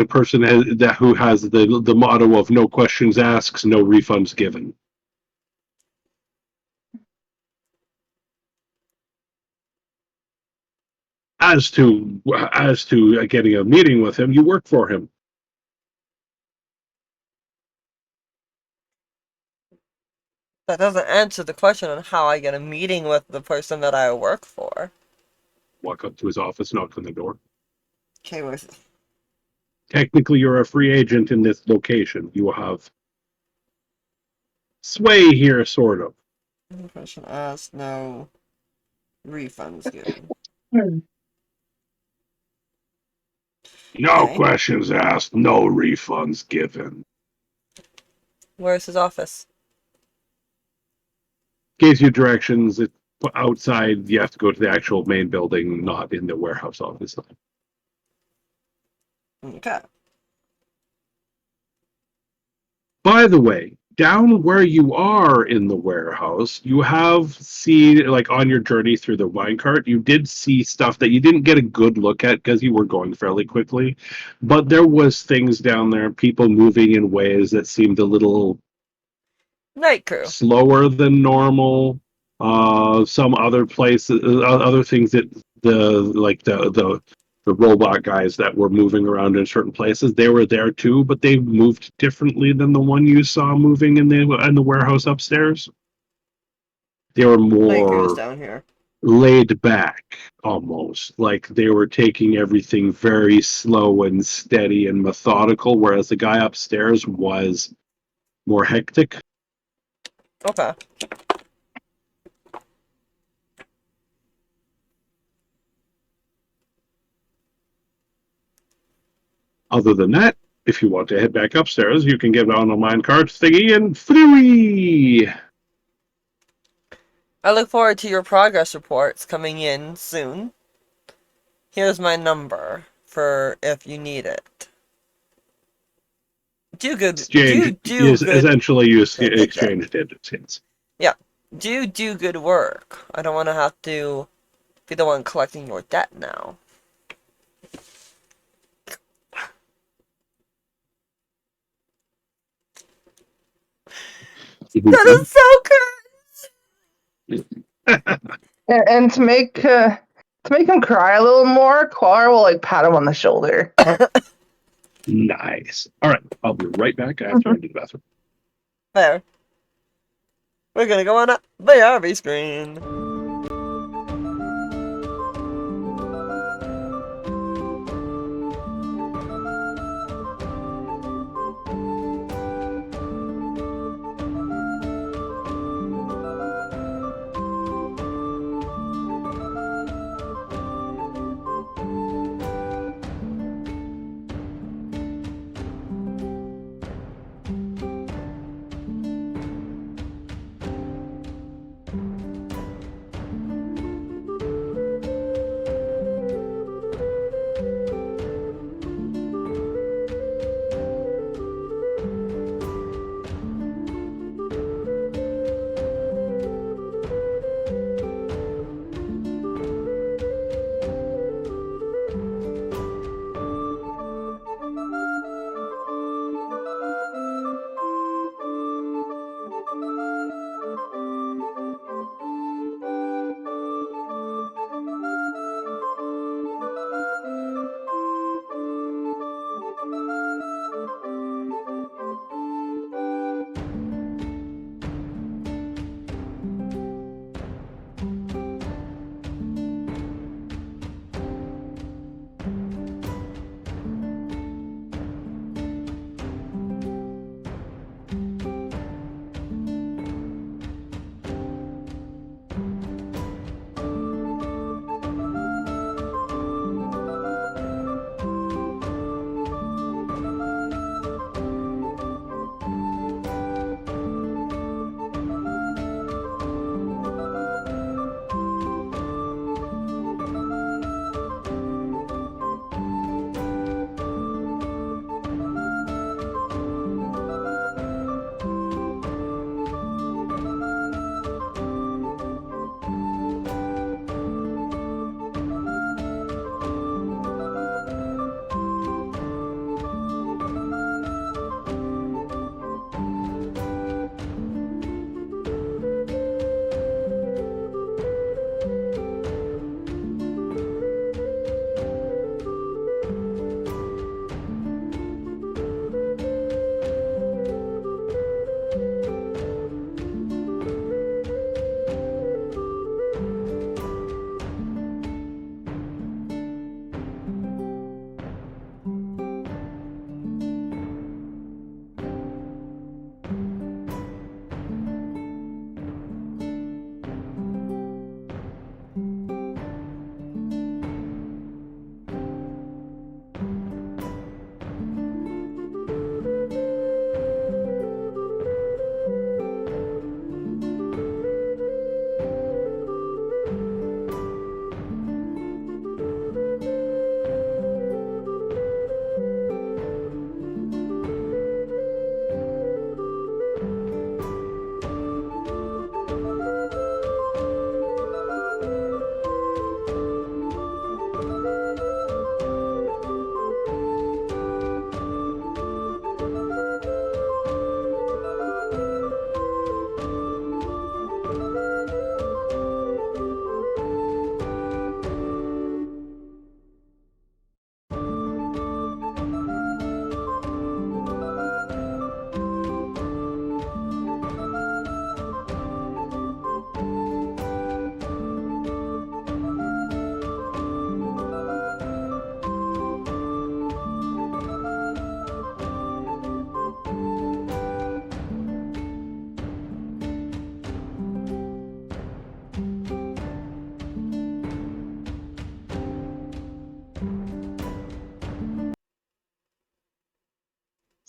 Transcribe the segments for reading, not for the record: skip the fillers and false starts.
The person who has the motto of no questions asked, no refunds given. As to getting a meeting with him, you work for him. That doesn't answer the question on how I get a meeting with the person that I work for. Walk up to his office, knock on the door. Okay, Technically, you're a free agent in this location. You have sway here, sort of. the person asked, no refunds given. No Okay, questions asked, no refunds given. where's his office? Gives you directions. It's outside. You have to go to the actual main building, not in the warehouse office. Okay. By the way, down where you are in the warehouse, you have seen, like on your journey through the wine cart, you did see stuff that you didn't get a good look at because you were going fairly quickly. But there was things down there, people moving in ways that seemed a little Night crew. slower than normal. Some other places, other things that the robot guys that were moving around in certain places, they were there too, but they moved differently than the one you saw moving in the warehouse upstairs. They were Night crew's more down here. laid back, almost like they were taking everything very slow and steady and methodical, whereas the guy upstairs was more hectic. Okay. Other than that, if you want to head back upstairs, you can get on the minecart thingy and free. I look forward to your progress reports coming in soon. Here's my number for if you need it. Do good. Exchange Do is good. essentially you exchange digits. Yeah. Do good work. I don't want to have to be the one collecting your debt now. That is so good. And to make him cry a little more, Qar will like pat him on the shoulder. Nice. All right, I'll be right back after I do the bathroom. There. We're gonna go on the RV screen.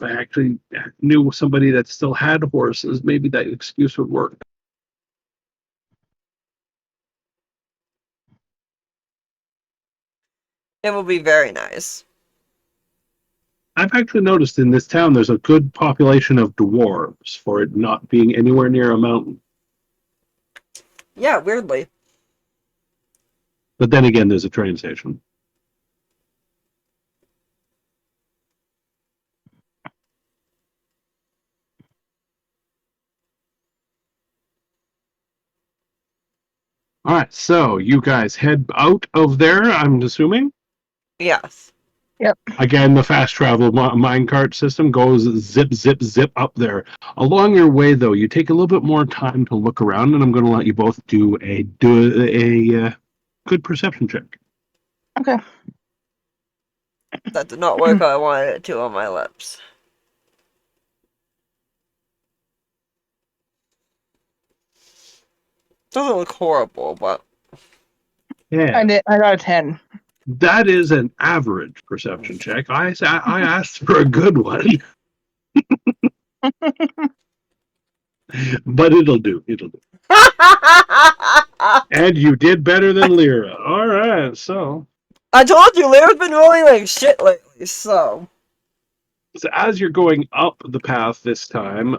if I actually knew somebody that still had horses, maybe that excuse would work. It will be very nice. I've actually noticed in this town there's a good population of dwarves for it not being anywhere near a mountain. Yeah, weirdly. But then again, there's a train station. All right, so you guys head out of there, I'm assuming. Yes. Yep. Again, the fast travel minecart system goes zip, zip, zip up there. Along your way, though, you take a little bit more time to look around, and I'm going to let you both do a good perception check. Okay. That did not work how I wanted it to on my lips. Doesn't look horrible, but Yeah, I got a 10. that is an average perception check. I asked for a good one, but it'll do. It'll do. And you did better than Lyra. All right, so I told you, Lyra's been rolling like shit lately, so. So as you're going up the path this time,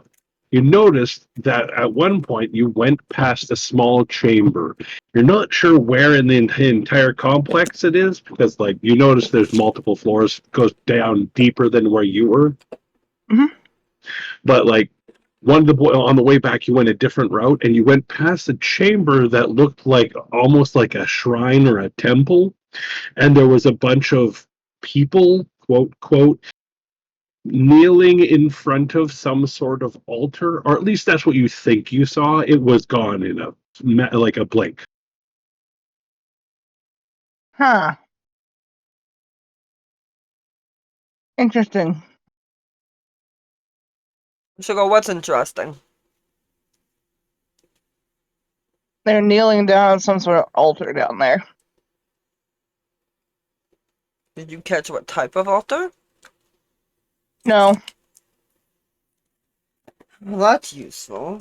you noticed that at one point you went past a small chamber. You're not sure where in the entire complex it is because, like, you notice there's multiple floors. It goes down deeper than where you were. Mhm. But like on the way back, you went a different route and you went past a chamber that looked like almost like a shrine or a temple, and there was a bunch of people, quote quote, kneeling in front of some sort of altar, or at least that's what you think you saw. It was gone in a blink. Huh. Interesting. So go, what's interesting? They're kneeling down on some sort of altar down there. Did you catch what type of altar? No. Well, that's useful.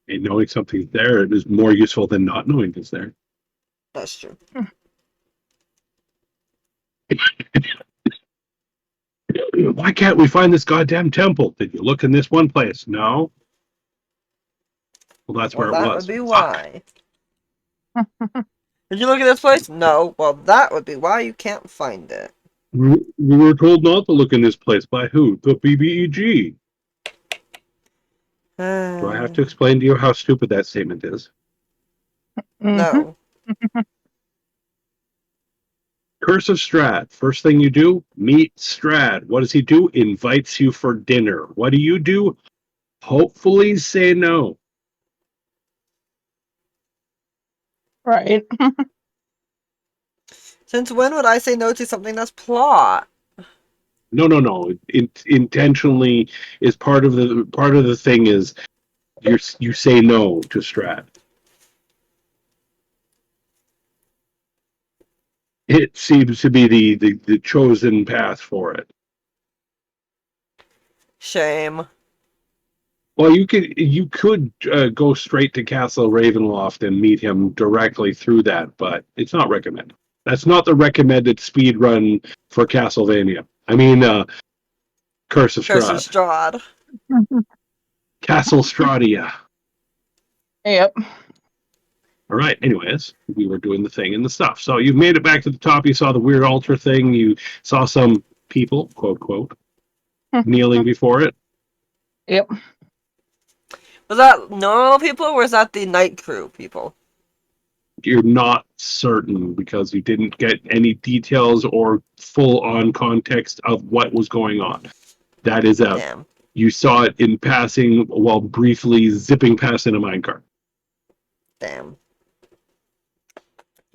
And knowing something's there is more useful than not knowing it's there. That's true. Why can't we find this goddamn temple? Did you look in this one place? No. Well, that's Well, where it that would was. be Fuck. why. Did you look at this place? No. Well, that would be why you can't find it. We were told not to look in this place. By who? The BBEG. Do I have to explain to you how stupid that statement is? No. Curse of Strahd. First thing you do, meet Strahd. What does he do? Invites you for dinner. What do you do? Hopefully say no. Right. Since when would I say no to something that's plot? No. It intentionally is part of the thing is you say no to Strahd. It seems to be the chosen path for it. Shame. Well, you could go straight to Castle Ravenloft and meet him directly through that, but it's not recommended. That's not the recommended speed run for Castlevania. I mean, Curse of Curse of Strahd. Strahd. Castle Stradia. Yep. All right. Anyways, we were doing the thing and the stuff. So you made it back to the top. You saw the weird altar thing. You saw some people, quote quote, kneeling before it. Yep. Was that normal people or was that the night crew people? You're not certain because you didn't get any details or full on context of what was going on. That is Damn. you saw it in passing while briefly zipping past in a minecart. Damn.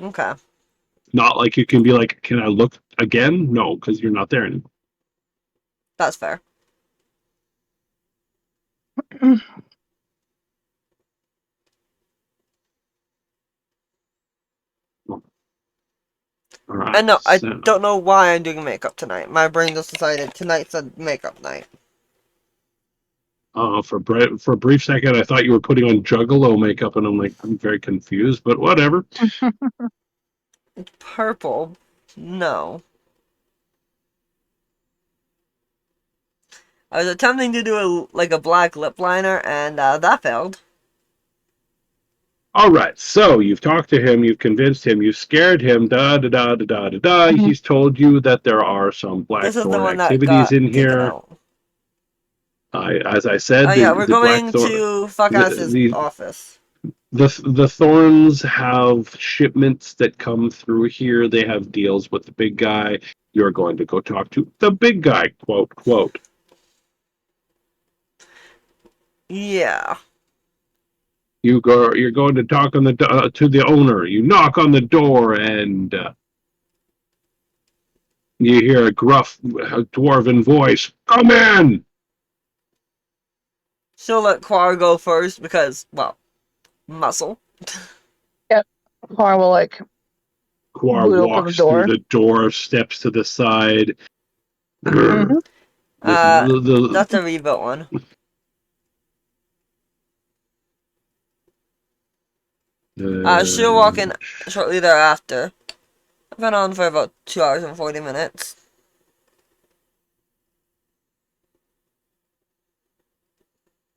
Okay. Not like you can be like, can I look again? No, because you're not there anymore. That's fair. All right. And no, I So, don't know why I'm doing makeup tonight. My brain just decided tonight's a makeup night. for a brief second, I thought you were putting on Juggalo makeup, and I'm like, I'm very confused, but whatever. Purple? No. I was attempting to do a black lip liner, and that failed. All right. So you've talked to him, you've convinced him, you've scared him. Da da da da da da da. Mhm. He's told you that there are some This is the Blackthorn one that activities got in taken here. out. As I said, Oh yeah, we're the going Blackthorn, to Fuck-Ass's the office. the Thorns have shipments that come through here. They have deals with the big guy. You're going to go talk to the big guy. Quote quote. Yeah. You're going to talk on to the owner. You knock on the door, and you hear a gruff dwarven voice. Come in. She'll let Qar go first because, well, muscle. Yep. Quar will like Quar boot open the walks through door. the door, steps to the side. Mm-hmm. That's a rebuilt one. She'll walk in shortly thereafter. I've been on for about 2 hours and 40 minutes.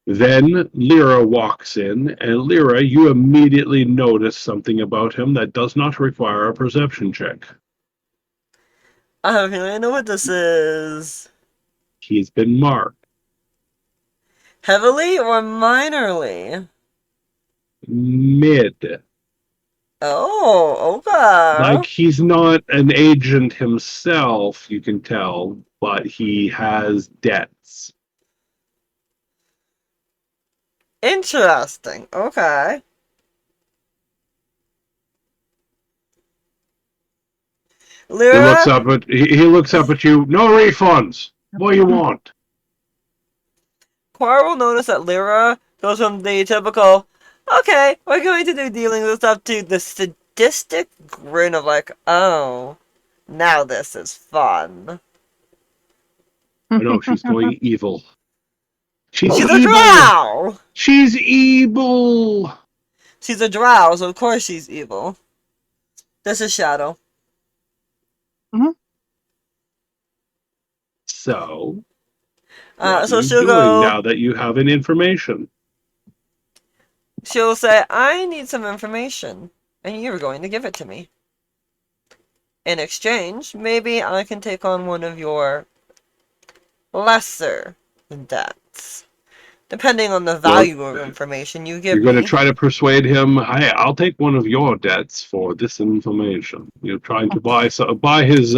Then Lyra walks in, and Lyra, you immediately notice something about him that does not require a perception check. I have a feeling I know what this is. He's been marked. Heavily or minorly? Mid. Oh, okay. Like, he's not an agent himself, you can tell, but he has debts. Interesting. Okay. He looks Lyra, up at you. No refunds. What do you want? Qar will notice that Lyra goes from the typical, okay, we're going to do dealing with stuff to the sadistic grin of like, oh, now this is fun. I know she's going evil. She's She's a evil. drow! She's evil. She's a drow, so of course she's evil. This is Shadow. So, what So are you she'll doing go. now that you have an information? She'll say, I need some information, and you're going to give it to me. In exchange, maybe I can take on one of your lesser debts. Depending on the value of information you give You're going to me. try to persuade him. Hey, I'll take one of your debts for this information. You're trying to buy his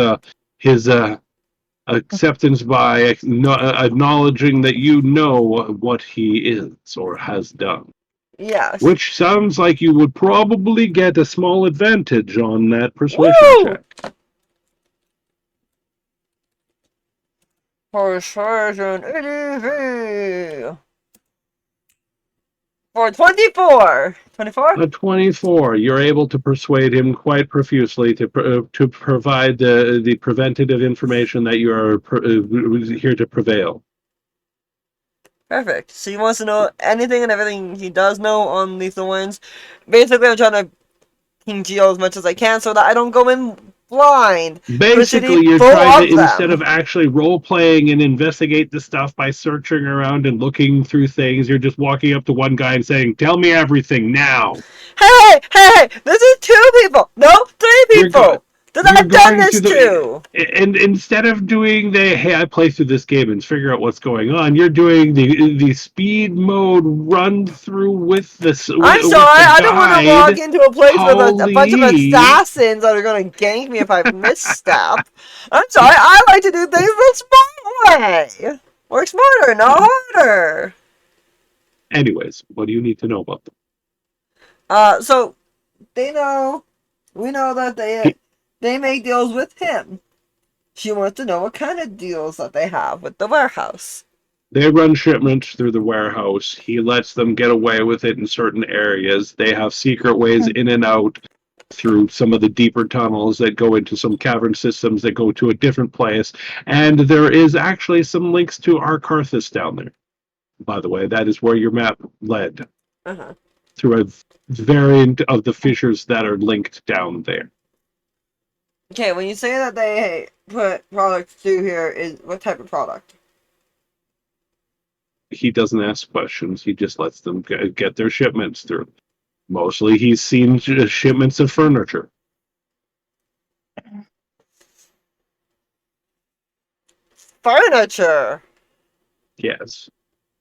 acceptance by acknowledging that you know what he is or has done. Yes. Which sounds like you would probably get a small advantage on that persuasion Woo! check. Persuasion EDV! For 24! 24? A 24. You're able to persuade him quite profusely to provide the preventative information that you are here to prevail. Perfect. So he wants to know anything and everything he does know on the Thorns. Basically, I'm trying to congeal as much as I can so that I don't go in blind. Basically, you're trying to, instead of actually role-playing and investigate the stuff by searching around and looking through things, you're just walking up to one guy and saying, tell me everything now. Hey! This is 2 people! No, 3 people! That I've done this to! And instead of doing hey, I play through this game and figure out what's going on, you're doing the speed mode run through with this. I'm sorry, I don't want to walk into a place with a bunch of assassins that are going to gank me if I misstep. I'm sorry, I like to do things the smart way! Work smarter, not harder! Anyways, what do you need to know about them? So, we know that they make deals with him. She wants to know what kind of deals that they have with the warehouse. They run shipments through the warehouse. He lets them get away with it in certain areas. They have secret ways in and out. through some of the deeper tunnels that go into some cavern systems that go to a different place. And there is actually some links to Arkarthas down there. By the way, that is where your map led, Uh-huh. through a variant of the fissures that are linked down there. Okay, when you say that they put products through here, is what type of product? He doesn't ask questions. He just lets them get their shipments through. Mostly he's seen shipments of furniture. Furniture! Yes,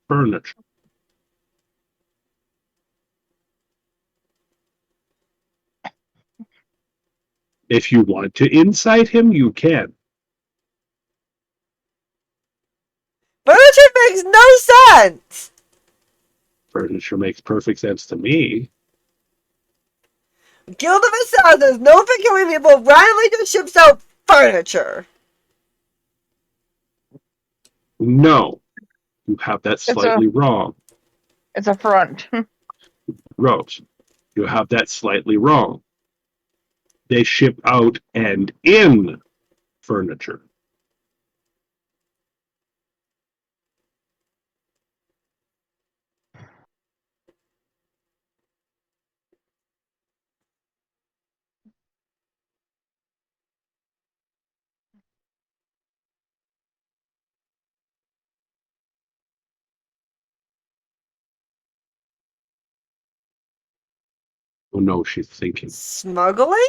furniture. If you want to incite him, you can. Furniture makes no sense! Furniture makes perfect sense to me. Guild of Assassins, no peculiar people, randomly just ships out furniture. No, you have that slightly wrong. It's a front. Rose, you have that slightly wrong. They ship out and in furniture. Oh no, she's thinking. Smuggling?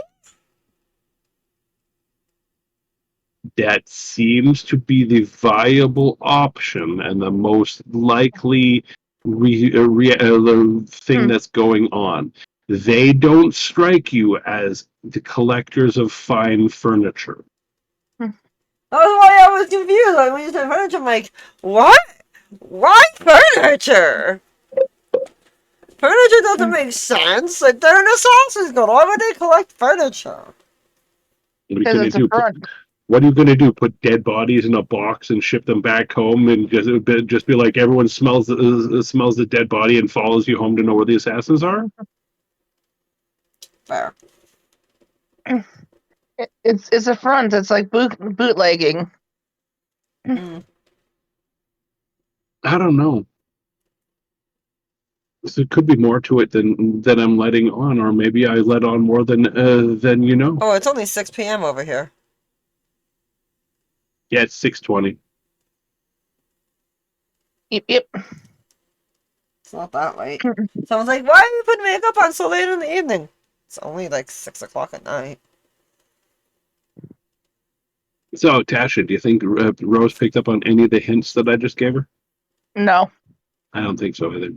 That seems to be the viable option and the most likely thing that's going on. They don't strike you as the collectors of fine furniture. That's why I was confused. Like, when you said furniture, I'm like, what? Why furniture? Furniture doesn't make sense. Like, they're an Assassin's Guild. Why would they collect furniture? Because it's a front. What are you going to do? Put dead bodies in a box and ship them back home, and just be like everyone smells the dead body and follows you home to know where the assassins are? Fair. It's a front. It's like bootlegging. Mm. I don't know. So it could be more to it than I'm letting on, or maybe I let on more than you know. Oh, it's only 6 p.m. over here. Yeah, it's 6:20. Yep. It's not that late. Someone's like, why are you putting makeup on so late in the evening? It's only like 6 o'clock at night. So, Tasha, do you think Rose picked up on any of the hints that I just gave her? No. I don't think so either.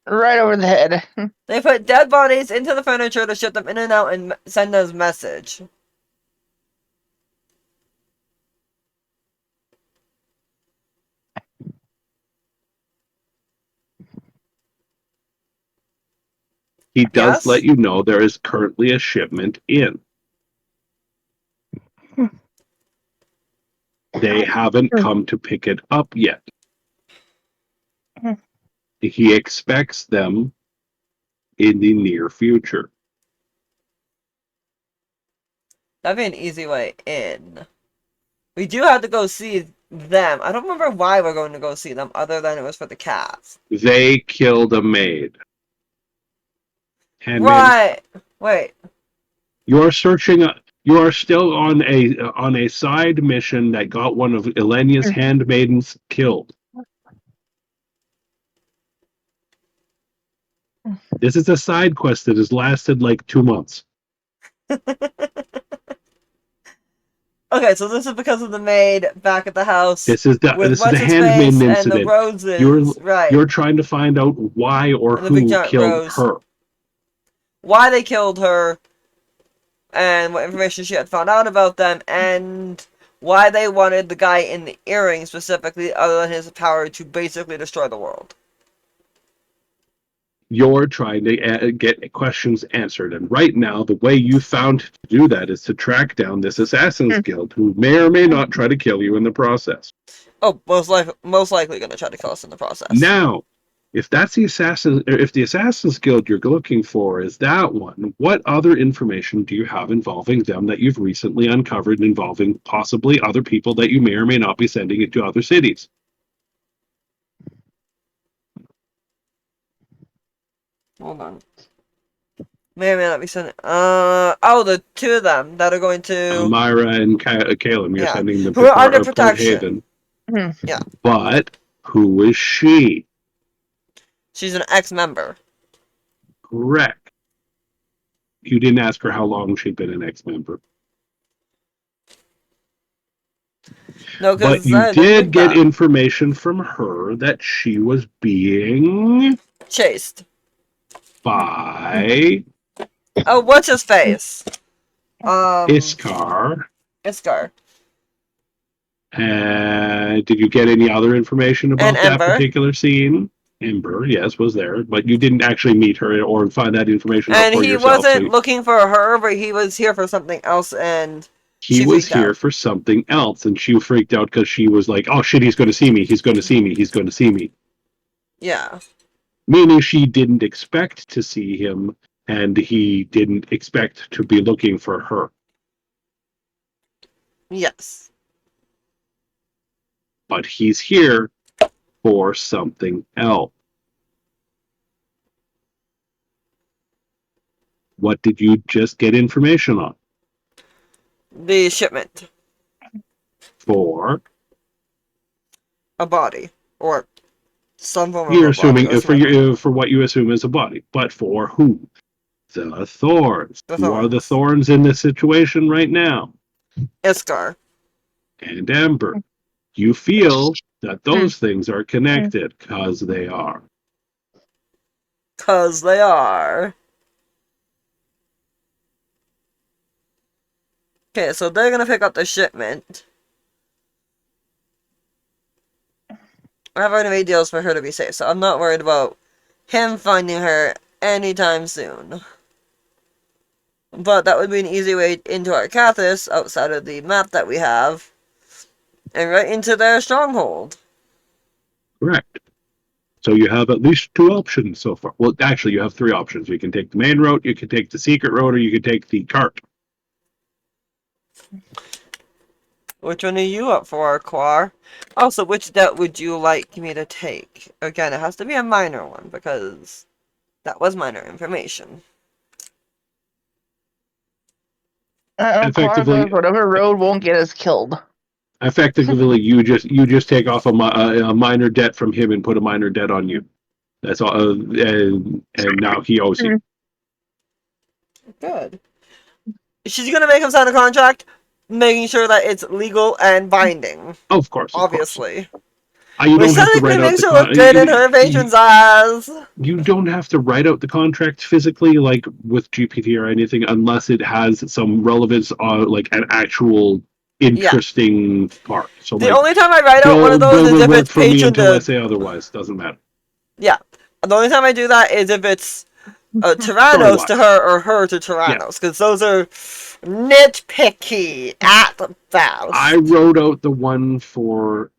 Right over the head. They put dead bodies into the furniture to ship them in and out and send us message. He does Yes? let you know there is currently a shipment in. They haven't come to pick it up yet. He expects them in the near future. That'd be an easy way in. We do have to go see them. I don't remember why we're going to go see them, other than it was for the cats. They killed a maid. Handmaid. Right. Wait. You are searching. You are still on a side mission that got one of Elenia's handmaidens killed. This is a side quest that has lasted like 2 months. Okay, so this is because of the maid back at the house. This is the handmaiden incident. And the roses. You're trying to find out why or who killed her. Why they killed her, and what information she had found out about them, and why they wanted the guy in the earring specifically, other than his power to basically destroy the world. You're trying to get questions answered, and right now the way you found to do that is to track down this Assassin's Guild, who may or may not try to kill you in the process. Oh, most likely going to try to kill us in the process. Now, If that's the assassin, or if the Assassin's Guild you're looking for is that one, what other information do you have involving them that you've recently uncovered involving possibly other people that you may or may not be sending into other cities? Hold on. May or may not be sending. Oh, the two of them that are going to. Myra and Caleb, you're Yeah. sending them Who to are under Port protection. Haven. Yeah. But who is she? She's an ex-member. Correct. You didn't ask her how long she'd been an ex-member. No, But because you did get information from her that she was being chased by Oh, what's his face? Iskar. Iskar. And did you get any other information about And that Ember. particular scene? Ember, yes, was there, but you didn't actually meet her or find that information out And for he yourself. wasn't looking for her, but he was here for something else, and he was here for something else, and she freaked out because she was like, "Oh shit, he's going to see me! He's going to see me! He's going to see me!" Yeah. Meaning she didn't expect to see him, and he didn't expect to be looking for her. Yes. But he's here for something else. What did you just get information on? The shipment. For? A body. Or some form You're of a body. assuming for what you assume is a body. But for who? The Thorns. Who are the Thorns in this situation right now? Iskar. And Ember. You feel that those things are connected, because they are. Because they are. Okay, so they're going to pick up the shipment. I've already made deals for her to be safe, so I'm not worried about him finding her anytime soon. But that would be an easy way into Arkarthas, outside of the map that we have, and right into their stronghold. Correct. So you have at least two options so far. Well, actually, you have three options. You can take the main road, you can take the secret road, or you can take the cart. Which one are you up for, Qar? Also, which debt would you like me to take? Again, it has to be a minor one, because that was minor information. Effectively, whatever road won't get us killed. Effectively, you just take off a minor debt from him and put a minor debt on you. That's all, and now he owes you. Good. She's gonna make him sign a contract, making sure that it's legal and binding. Of course, obviously. You don't have to write out the look good in her patron's eyes. You don't have to write out the contract physically, like with GPT or anything, unless it has some relevance on like an actual interesting part. So the only time I write out one of those is if it's patron until I say otherwise. Doesn't matter. Yeah, the only time I do that is if it's Tyrannos to her or her to Tyrannos, because those are nitpicky at the best. I wrote out the one for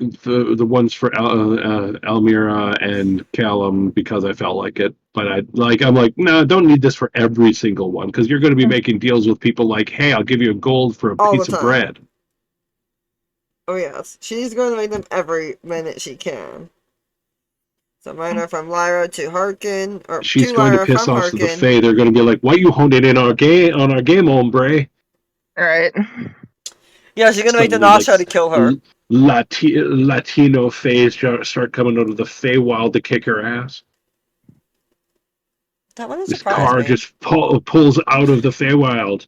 the ones for Elmira and Callum because I felt like it, but I'm like, no, don't need this for every single one because you're going to be making deals with people like, hey, I'll give you a gold for a piece of bread. Oh yes, she's going to make them every minute she can. So minor from Lyra to Harkin, or she's going to piss off the Fae. They're going to be like, why you honing in on our game, hombre? All right. Yeah, she's going to make the Nosh try to kill her. Latino Fays start coming out of the Feywild to kick her ass. That one is this car me. Just pulls out of the Feywild,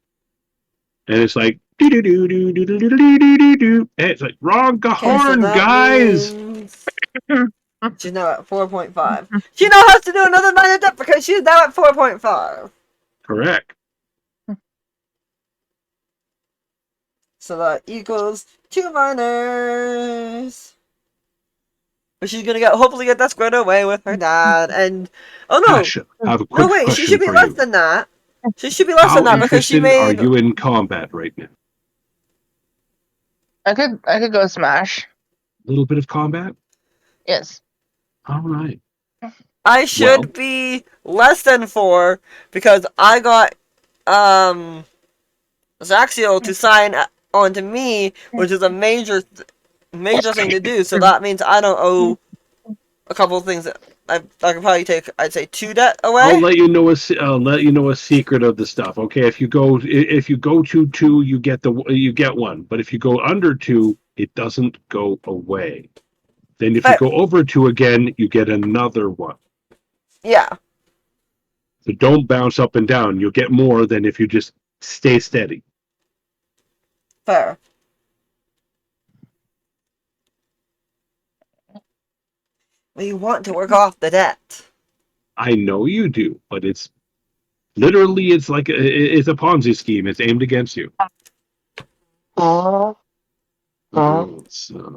and it's like do do do do do do do do do do. It's like wrong horn, guys. She's now at 4.5. She now has to do another minor debt because she's now at 4.5. Correct. So that equals 2 minors. But she's gonna hopefully get that squared away with her dad. And oh no, Asha, I have a quick question she should be less than that. She should be less How than that because she made. Are you in combat right now? I could go smash. A little bit of combat. Yes. All right. I should be less than 4 because I got Zaxiel to sign onto me, which is a major thing to do. So that means I don't owe a couple of things that I could probably take. I'd say 2 debt I'll away. let you know a secret of the stuff. Okay, if you go to 2, you get 1. But if you go under 2, it doesn't go away. Then if you But go over 2 again, you get another 1. yeah, So don't bounce up and down. You'll get more than if you just stay steady. fair. We want to work off the debt. I know you do, but it's literally it's like it's a Ponzi scheme. It's aimed against you. Oh, So,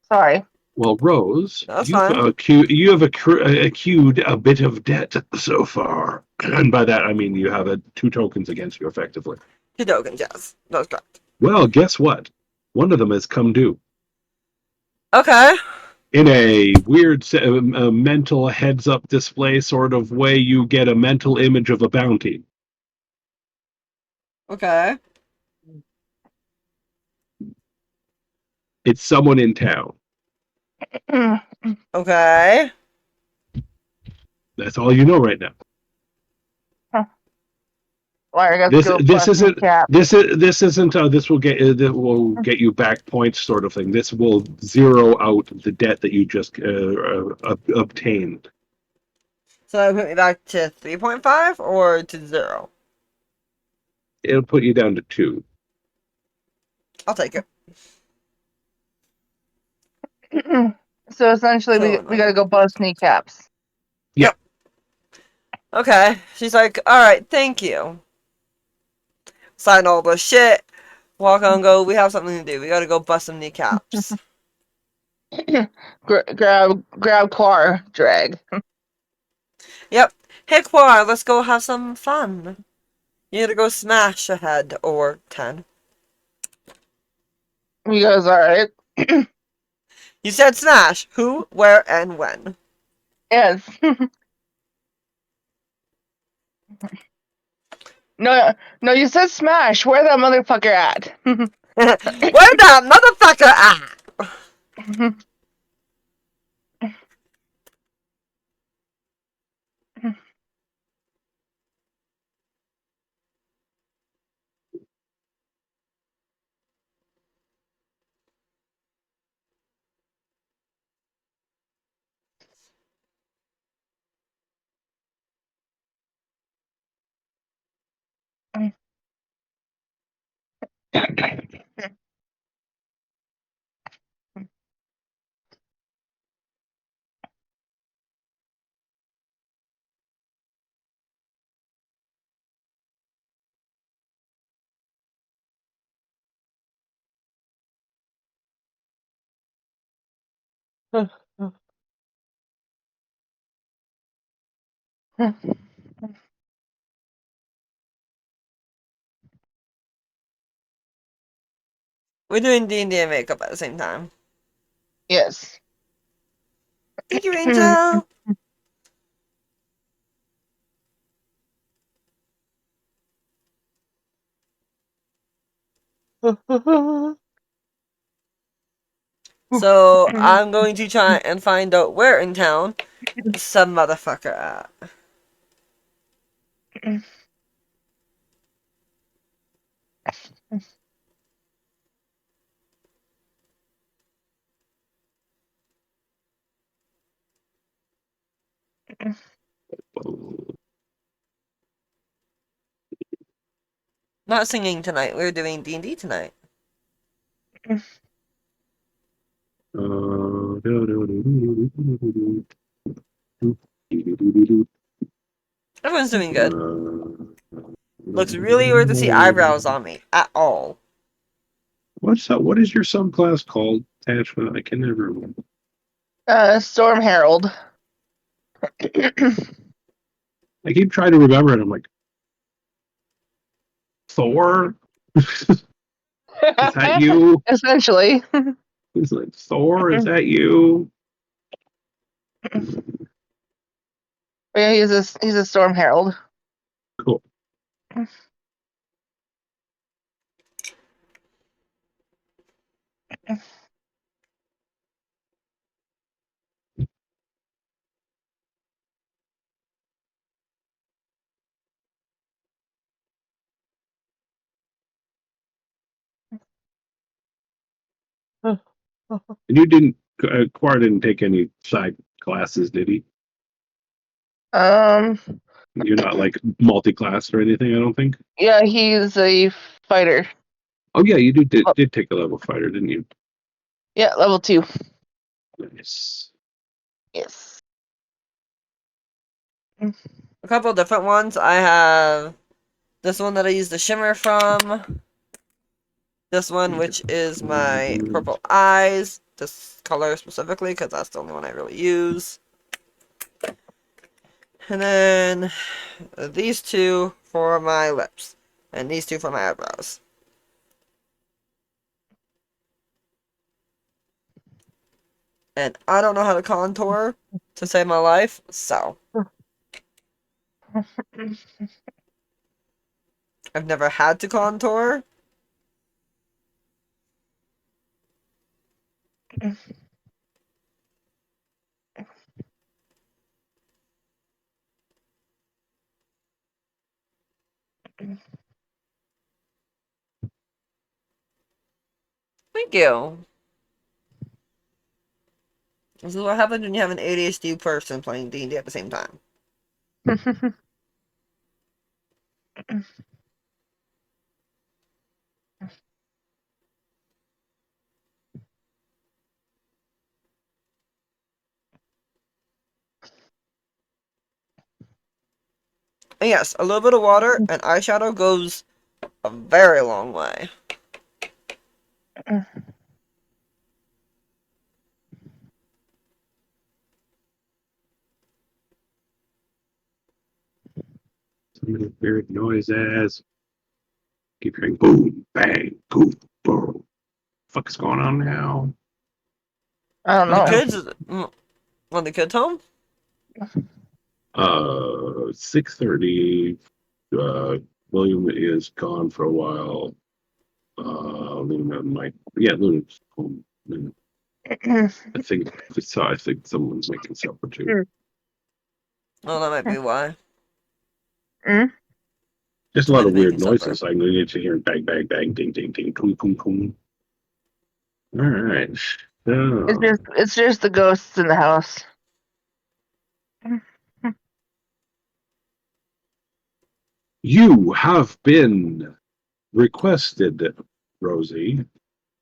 sorry. well, Rose, That's fine. you have accrued a bit of debt so far, and by that I mean you have 2 tokens against you effectively. 2 tokens, yes. That's correct. Well, guess what? One of them has come due. Okay. In a weird mental heads-up display sort of way, you get a mental image of a bounty. Okay. It's someone in town. Okay. That's all you know right now. Lyra This gets go this plus isn't kneecap. this isn't this will get you back points sort of thing. This will zero out the debt that you just obtained. So that put me back to 3.5 or to 0? It'll put you down to 2. I'll take it. So essentially, So we gotta go bust kneecaps. Yeah. Yep. Okay. She's like, alright, thank you. Sign all the shit. Walk on, go. We have something to do. We gotta go bust some kneecaps. grab Qar, drag. Yep. Hey, Qar, let's go have some fun. You need to go smash a head or 10. He goes, alright. You said smash. Who, where, and when? Yes. No, you said smash. Where that motherfucker at? Where that motherfucker at? We're doing D&D and makeup at the same time. Yes. Thank you, Angel. So I'm going to try and find out where in town some motherfucker at. Not singing tonight. We're doing D&D tonight. Everyone's doing good. Looks really weird to see eyebrows on me at all. What's up? What is your subclass called, Tashma? I can never remember. Storm Herald. I keep trying to remember it. I'm like, Thor? Is that you? Essentially. It's like, Thor, is that you? But yeah, he's a storm herald. Cool. And you didn't, Qar didn't take any side classes, did he? Um, You're not like multi-class or anything, I don't think. yeah, he's a fighter. Oh yeah, you Oh, did take a level fighter, didn't you? yeah, level 2. Nice. Yes. A couple different ones. I have this one that I use the shimmer from. This one, which is my purple eyes. This color specifically, because that's the only one I really use. And then these two for my lips. And these two for my eyebrows. And I don't know how to contour to save my life, so I've never had to contour. Thank you. This is what happens when you have an ADHD person playing D&D at the same time. And yes, a little bit of water and eyeshadow goes a very long way. So many weird noises. Keep hearing boom, bang, boom, boom. Fuck's going on now? I don't When the know. kids, when the kids home? 6:30. William is gone for a while. Luna might, yeah, Luna's home. I think someone's making supper too. Oh, that might be why. Just a lot Somebody's of weird making supper. noises. I need to hear bang, bang, bang, ding, ding, ding, boom, boom, boom. All right. So, It's just the ghosts in the house. you have been requested, Rosie,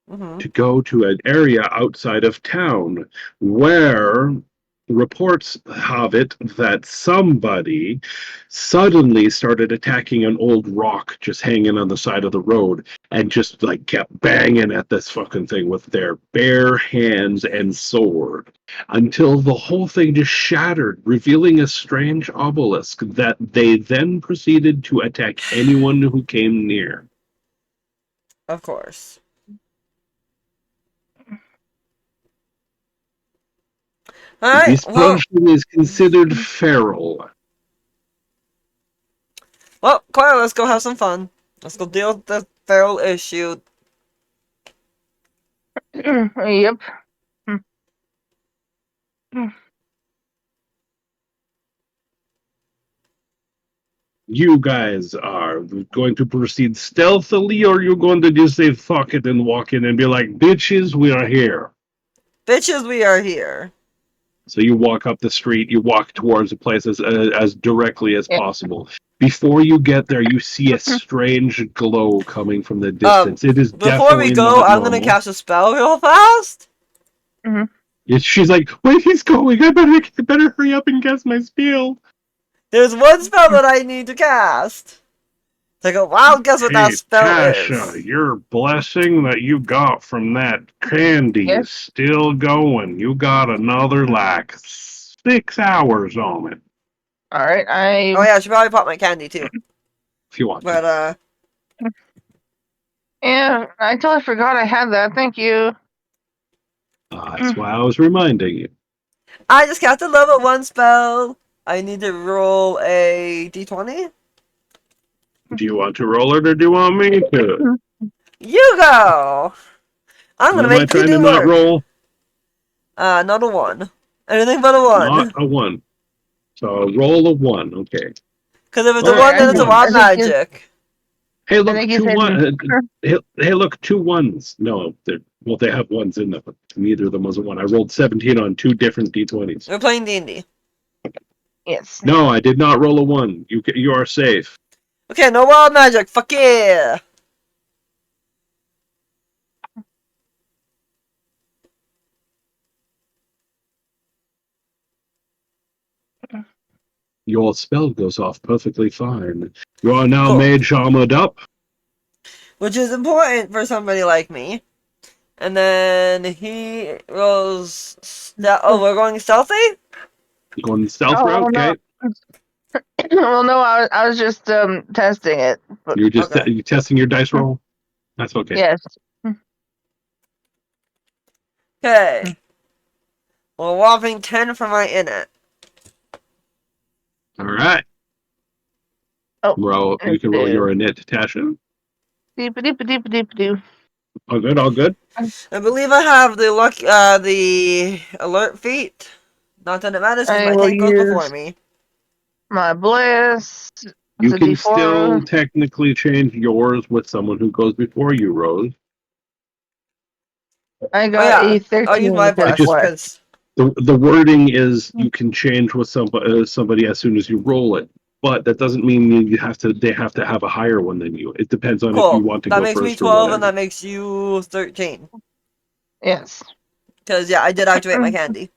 Mm-hmm. to go to an area outside of town where reports have it that somebody suddenly started attacking an old rock just hanging on the side of the road and just like kept banging at this fucking thing with their bare hands and sword until the whole thing just shattered, revealing a strange obelisk that they then proceeded to attack anyone who came near. Of course. Alright, This well, person is considered feral. Clara, let's go have some fun. Let's go deal with the feral issue. Yep. You guys are going to proceed stealthily, or you're going to just say fuck it and walk in and be like, bitches, we are here. Bitches, we are here. So you walk up the street, you walk towards the place as directly as Yep. possible. Before you get there, you see a strange glow coming from the distance. It is Before we definitely go, not I'm gonna normal. cast a spell real fast. She's like, wait, he's going. I better hurry up and cast my spell. There's one spell that I need to cast. Take a wild guess what that Hey, spell Tasha, is. your blessing that you got from that candy Yes. is still going. You got another like 6 hours on it. All right. Oh yeah, I should probably pop my candy too. If you want to. But Yeah, I totally forgot I had that. Thank you. That's why I was reminding you. I just cast a level 1 spell. I need to roll a d20. Do you want to roll it or do you want me to? You go! I'm What gonna am I make you trying to do not work. roll? Not a 1. Anything but a Not 1. a 1. So roll a 1, okay. Because if it's a Oh, 1, Alright, then two it's a ones. wild magic. Hey, I look, think you two said one. Hey, look, 2 1s. No, they have ones in them. But neither of them was a 1. I rolled 17 on 2 different d20s. We're playing D&D. yes. No, I did not roll a 1. You are safe. Okay, no wild magic. Fuck yeah! Your spell goes off perfectly fine. You are now Cool. mage armored up. Which is important for somebody like me. And then he rolls... Oh, we're going stealthy? You going the stealth Oh, route, well, no. okay? Well, no, I was just testing it. But You're just Okay. you testing your dice roll. That's okay. yes. Okay. Well, a whopping 10 for my init. All right. Oh, Roll. You let's can roll do. your init, Tasha. Deep, deep, deep, deep, deep. All good. All good. I believe I have the the alert feat. Not that it matters because I my will tank goes before use me. my bliss. You It's a can still D4. technically change yours with someone who goes before you, Rose. I Oh got yeah, a I'll use 13 my with this It bless just one. because the wording is you can change with somebody as soon as you roll it, but that doesn't mean they have to have a higher one than you. It depends on if you cool. want to That go makes me first or 12 and whatever. that makes you 13. Yes. Because yeah, I did activate my candy.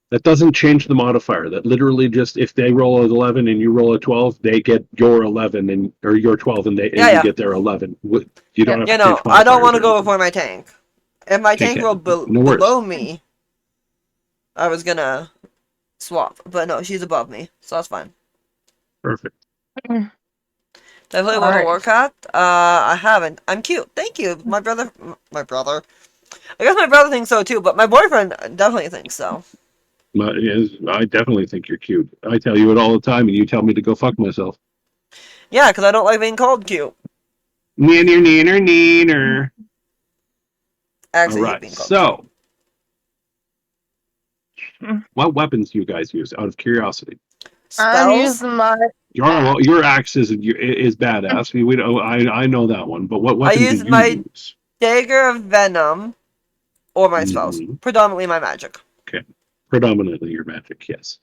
That doesn't change the modifier. That literally just if they roll an 11 and you roll a 12, they get your 11 and or your 12 and Yeah, you yeah. get their 11. You don't Yep. have You to change know, I don't modifiers want to or go anything. before my tank. If my tank Okay, rolled no worries. below me, I was gonna swap. But no, she's above me, so that's fine. Perfect. Did I play All World of right. Warcraft? I haven't. I'm cute. Thank you. My brother. I guess my brother thinks so too, but my boyfriend definitely thinks so. I definitely think you're cute. I tell you it all the time, and you tell me to go fuck myself. Yeah, because I don't like being called cute. Neener, neener, neener. I All actually hate right. being called cute. So, what weapons do you guys use? Out of curiosity, I'm Spells? using my your axe is badass. We don't. I know that one. But what I weapon do use you my use? Dagger of Venom or my spells. Hmm. Predominantly my magic. Okay. Predominantly your magic, yes.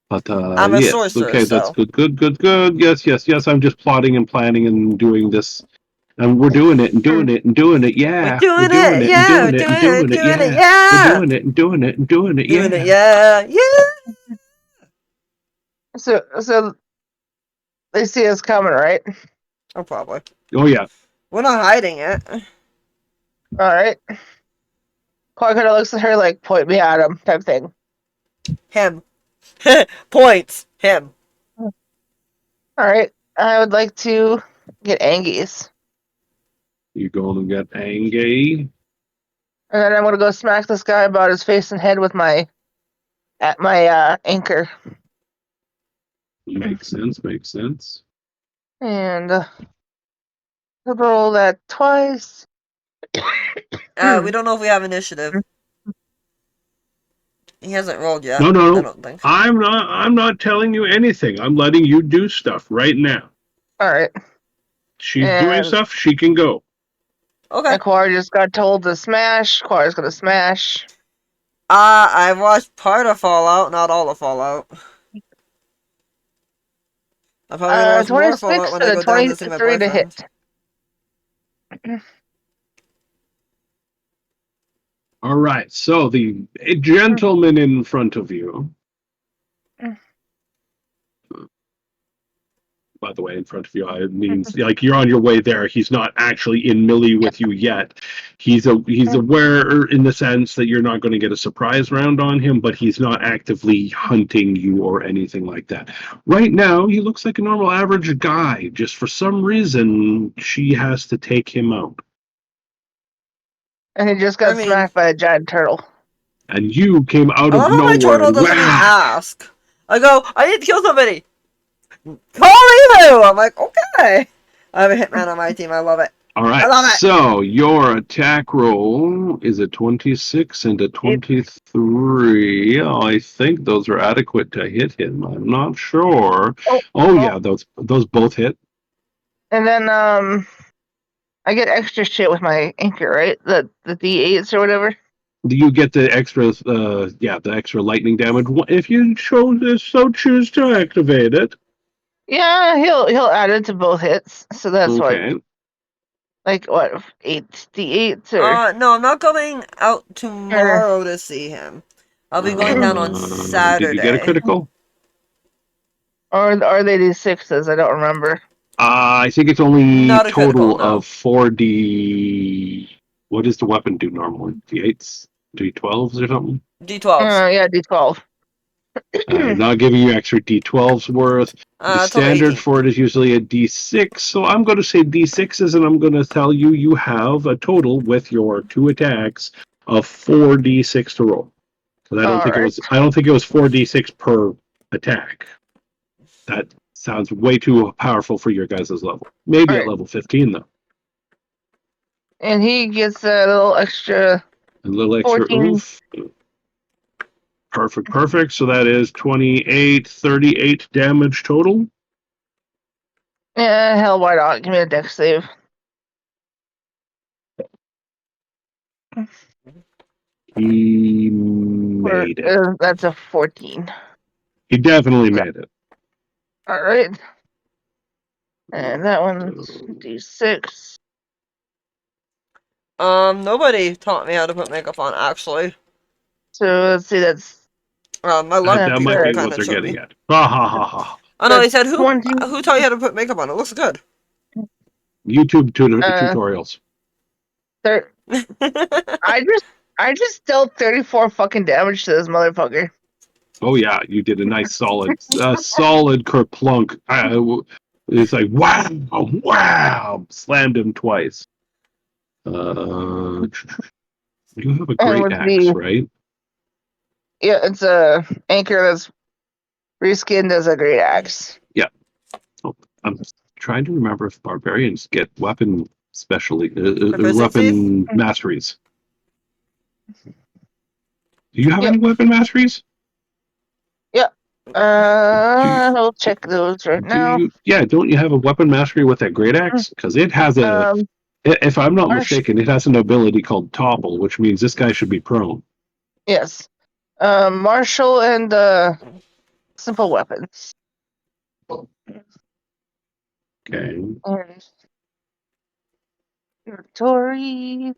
But I'm a yes, sorcerer, okay, that's so. good, good, good, good. Yes, yes, yes. I'm just plotting and planning and doing this, and we're doing it and doing it and doing it. We're Yeah, we're doing doing it, it and yeah, we're doing it doing and it, doing it. doing it, Yeah, we're yeah! doing it and doing it and doing it. Doing it, Yeah. yeah, yeah! so they see us coming, right? Oh, probably. Oh yeah. We're not hiding it. All right. Clark kind of looks at her like, point me at him, type thing. Him. Points. Him. All right. I would like to get Angies. You going to get angry? And then I'm gonna go smack this guy about his face and head with my anchor. Makes sense. Makes sense. And I'll roll that twice. We don't know if we have initiative. He hasn't rolled yet, No, no, I no. don't think. I'm not. I'm not telling you anything. I'm letting you do stuff right now. All right. She's doing And stuff. She can go. Okay. Quar just got told to smash. Quar's gonna smash. I watched part of Fallout, not all of Fallout. I'm probably gonna watch more Fallout 26 when I and a go down to see my 23 to boyfriend. hit. All right. So the gentleman in front of you. By the way, in front of you, it means like you're on your way there. He's not actually in melee with you yet. He's aware in the sense that you're not going to get a surprise round on him, but he's not actively hunting you or anything like that. Right now, he looks like a normal average guy. Just for some reason, she has to take him out. And he just I got mean, smacked by a giant turtle. and you came out I of love how my nowhere turtle and doesn't even whack! ask. I go, I need to kill somebody. Call Elu! I'm like, okay. I have a hitman on my team. I love it. All I right, love it. so your attack roll is a 26 and a 23. Oh, I think those are adequate to hit him. I'm not sure. Oh yeah, those both hit. And then I get extra shit with my anchor, right? The D8s or whatever. You get the extra, the extra lightning damage if you so choose to activate it. Yeah, he'll add it to both hits. So that's Okay. what 8 D8s or No, I'm not going out tomorrow to see him. I'll be going down on Did you get a Saturday. critical? or are they D6s? I don't remember. I think it's only Not a critical, total no. of 4D. What does the weapon do normally? D8s? D12s or something? D12s. Yeah, D12. Not giving you extra D12s worth. The It's only standard 18. for it is usually a D6, so I'm going to say D6s, and I'm going to tell you you have a total with your 2 attacks of 4D6 to roll. Because I don't think Alright. it was 4D6 per attack. That sounds way too powerful for your guys' level. Maybe at Alright. level 15 though. And he gets a little extra A little extra 14. oof. Perfect. So that is 28, 38 damage total. Yeah, hell, why not? Give me a dex save. He made it. That's a 14. He definitely made it. Alright. And that one's D6. Nobody taught me how to put makeup on, actually. So let's see, that's My luck That might people be good. what kind of they're showed getting me. at. Ha ha ha ha. Oh no, he That's said, who 20. taught you how to put makeup on? It looks good. YouTube tutorials. I just dealt 34 fucking damage to this motherfucker. Oh yeah, you did a nice solid kerplunk. It's like wow, slammed him twice. You have a And great with axe, right? it's a anchor that's reskinned as a great axe. Yeah. Oh, I'm trying to remember if barbarians get weapon Proficiencies? weapon masteries. Do you have Yep. any weapon masteries? Yep. Do you, I'll check those right now. don't you have a weapon mastery with that great axe? Because it has Um, if I'm not Marsh, mistaken, it has an ability called topple, which means this guy should be prone. yes. Martial and simple weapons. Okay. And inventory.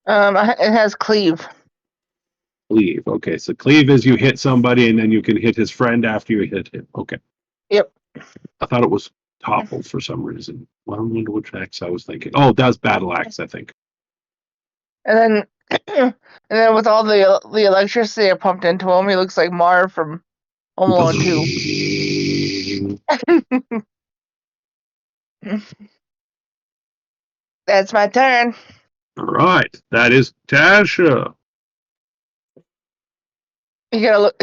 It has cleave. Cleave. Okay, so cleave is you hit somebody and then you can hit his friend after you hit him. Okay. Yep. I thought it was topple for some reason. Well, I don't wonder which axe I was thinking. Oh, that's battle axe, I think. And then, and then with all the electricity I pumped into him, he looks like Marv from Home Alone 2. That's my turn. All right, that is Tasha. You gotta look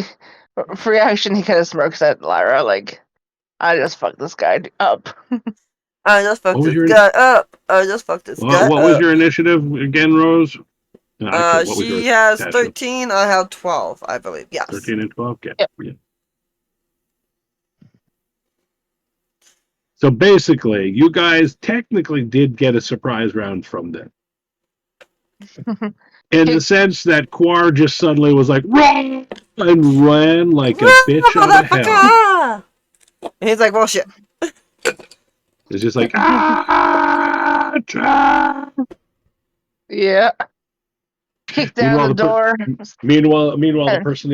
for reaction. He kind of smirks at Lyra, like, "I just fucked this guy up." I just fucked What was this your guy up. I just fucked this guy what was up. your initiative again, Rose? Actually, what was She yours, has Tasha? 13, I have 12, I believe. Yes. 13 and 12? Okay. Yep. Yeah. So basically, you guys technically did get a surprise round from them. In the sense that Qar just suddenly was like, "Run!" and ran like a bitch out of hell. Motherfucker! And he's like, bullshit. It's just like, ah! Yeah. Kicked down Meanwhile, the door. meanwhile, the And person